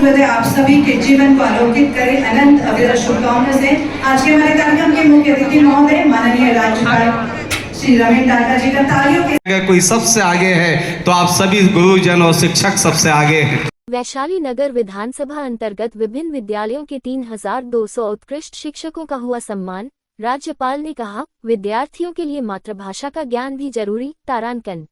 सूर्योदय आप सभी के जीवन को आलोकित करे, अनंत अविरत शुभकामनाएं से आज के हमारे कार्यक्रम के मुख्य अतिथि महोदय माननीय राज्यपाल श्री रमेश डाका जी का तालियों के अगर कोई सबसे आगे है तो आप सभी गुरुजन और शिक्षक सबसे आगे हैं। वैशाली नगर विधानसभा अंतर्गत विभिन्न विद्यालयों के 3200 उत्कृष्ट शिक्षकों का हुआ सम्मान। राज्यपाल ने कहा, विद्यार्थियों के लिए मातृभाषा का ज्ञान भी जरूरी। तारांकन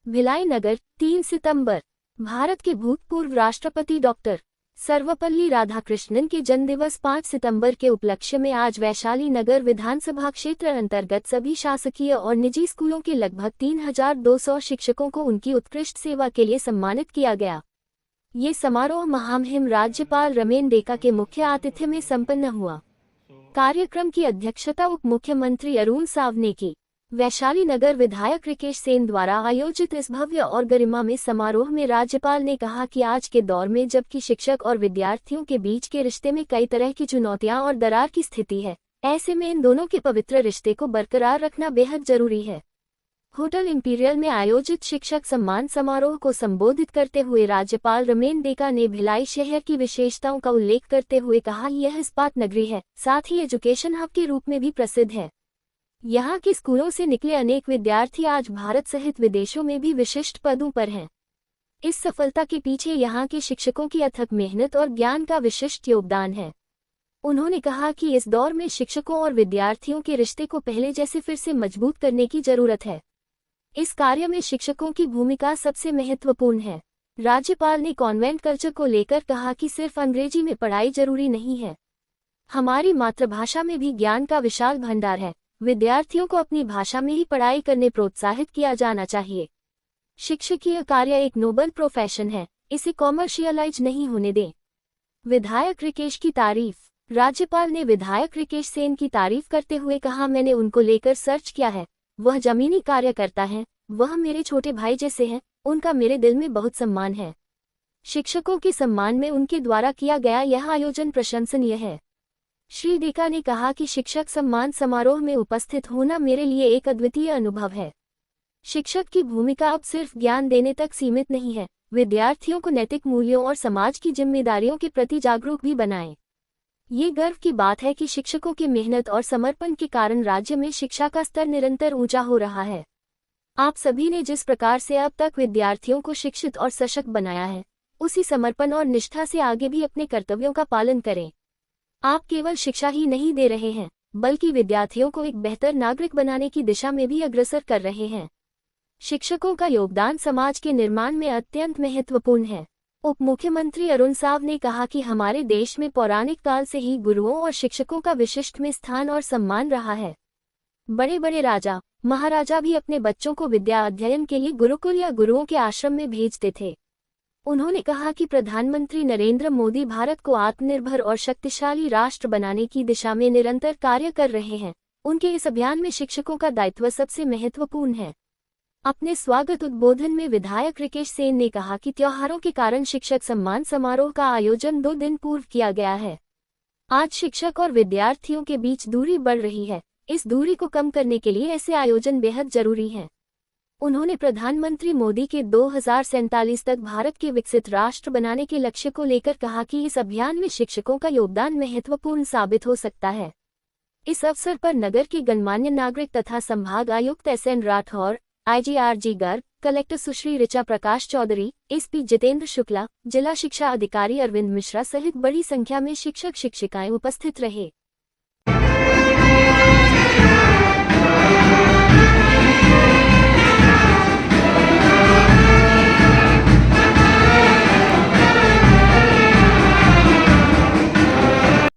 भिलाई नगर 3 सितंबर। भारत के भूतपूर्व राष्ट्रपति डॉक्टर सर्वपल्ली राधाकृष्णन के जन्मदिवस 5 सितंबर के उपलक्ष्य में आज वैशाली नगर विधानसभा क्षेत्र अंतर्गत सभी शासकीय और निजी स्कूलों के लगभग 3200 शिक्षकों को उनकी उत्कृष्ट सेवा के लिए सम्मानित किया गया। ये समारोह महामहिम राज्यपाल रमेश डेका के मुख्य आतिथ्य में संपन्न हुआ। कार्यक्रम की अध्यक्षता उप मुख्यमंत्री अरुण साव ने की। वैशाली नगर विधायक रिकेश सेन द्वारा आयोजित इस भव्य और गरिमामय समारोह में राज्यपाल ने कहा कि आज के दौर में जबकि शिक्षक और विद्यार्थियों के बीच के रिश्ते में कई तरह की चुनौतियां और दरार की स्थिति है, ऐसे में इन दोनों के पवित्र रिश्ते को बरकरार रखना बेहद जरूरी है। होटल इंपीरियल में आयोजित शिक्षक सम्मान समारोह को संबोधित करते हुए राज्यपाल रमेश डेका ने भिलाई शहर की विशेषताओं का उल्लेख करते हुए कहा, यह इस्पात नगरी है, साथ ही एजुकेशन हब के रूप में भी प्रसिद्ध है। यहाँ के स्कूलों से निकले अनेक विद्यार्थी आज भारत सहित विदेशों में भी विशिष्ट पदों पर हैं। इस सफलता के पीछे यहाँ के शिक्षकों की अथक मेहनत और ज्ञान का विशिष्ट योगदान है। उन्होंने कहा कि इस दौर में शिक्षकों और विद्यार्थियों के रिश्ते को पहले जैसे फिर से मजबूत करने की जरूरत है। इस कार्य में शिक्षकों की भूमिका सबसे महत्वपूर्ण है। राज्यपाल ने कॉन्वेंट कल्चर को लेकर कहा कि सिर्फ अंग्रेजी में पढ़ाई जरूरी नहीं है, हमारी मातृभाषा में भी ज्ञान का विशाल भंडार है। विद्यार्थियों को अपनी भाषा में ही पढ़ाई करने प्रोत्साहित किया जाना चाहिए। शिक्षकीय कार्य एक नोबल प्रोफेशन है, इसे कॉमर्शियलाइज नहीं होने दें। विधायक रिकेश की तारीफ। राज्यपाल ने विधायक रिकेश सेन की तारीफ करते हुए कहा, मैंने उनको लेकर सर्च किया है, वह जमीनी कार्य करता है, वह मेरे छोटे भाई जैसे हैं, उनका मेरे दिल में बहुत सम्मान है। शिक्षकों के सम्मान में उनके द्वारा किया गया यह आयोजन प्रशंसनीय है। श्री डेका ने कहा कि शिक्षक सम्मान समारोह में उपस्थित होना मेरे लिए एक अद्वितीय अनुभव है। शिक्षक की भूमिका अब सिर्फ ज्ञान देने तक सीमित नहीं है, विद्यार्थियों को नैतिक मूल्यों और समाज की जिम्मेदारियों के प्रति जागरूक भी बनाएं। ये गर्व की बात है कि शिक्षकों की मेहनत और समर्पण के कारण राज्य में शिक्षा का स्तर निरंतर ऊंचा हो रहा है। आप सभी ने जिस प्रकार से अब तक विद्यार्थियों को शिक्षित और सशक्त बनाया है, उसी समर्पण और निष्ठा से आगे भी अपने कर्तव्यों का पालन करें। आप केवल शिक्षा ही नहीं दे रहे हैं, बल्कि विद्यार्थियों को एक बेहतर नागरिक बनाने की दिशा में भी अग्रसर कर रहे हैं। शिक्षकों का योगदान समाज के निर्माण में अत्यंत महत्वपूर्ण है। उप मुख्यमंत्री अरुण साव ने कहा कि हमारे देश में पौराणिक काल से ही गुरुओं और शिक्षकों का विशिष्ट में स्थान और सम्मान रहा है। बड़े बड़े राजा महाराजा भी अपने बच्चों को विद्या अध्ययन के लिए गुरुकुल या गुरुओं के आश्रम में भेजते थे। उन्होंने कहा कि प्रधानमंत्री नरेंद्र मोदी भारत को आत्मनिर्भर और शक्तिशाली राष्ट्र बनाने की दिशा में निरंतर कार्य कर रहे हैं। उनके इस अभियान में शिक्षकों का दायित्व सबसे महत्वपूर्ण है। अपने स्वागत उद्बोधन में विधायक रिकेश सेन ने कहा कि त्योहारों के कारण शिक्षक सम्मान समारोह का आयोजन 2 दिन पूर्व किया गया है। आज शिक्षक और विद्यार्थियों के बीच दूरी बढ़ रही है, इस दूरी को कम करने के लिए ऐसे आयोजन बेहद जरूरी हैं। उन्होंने प्रधानमंत्री मोदी के 2047 तक भारत के विकसित राष्ट्र बनाने के लक्ष्य को लेकर कहा कि इस अभियान में शिक्षकों का योगदान महत्वपूर्ण साबित हो सकता है। इस अवसर पर नगर के गणमान्य नागरिक तथा संभाग आयुक्त SN Rathore, IGRG Garg, collector Sushri Richa Prakash Chaudhary, SP Jitendra Shukla, जिला शिक्षा अधिकारी अरविंद मिश्रा सहित बड़ी संख्या में शिक्षक शिक्षिकाएं उपस्थित रहे।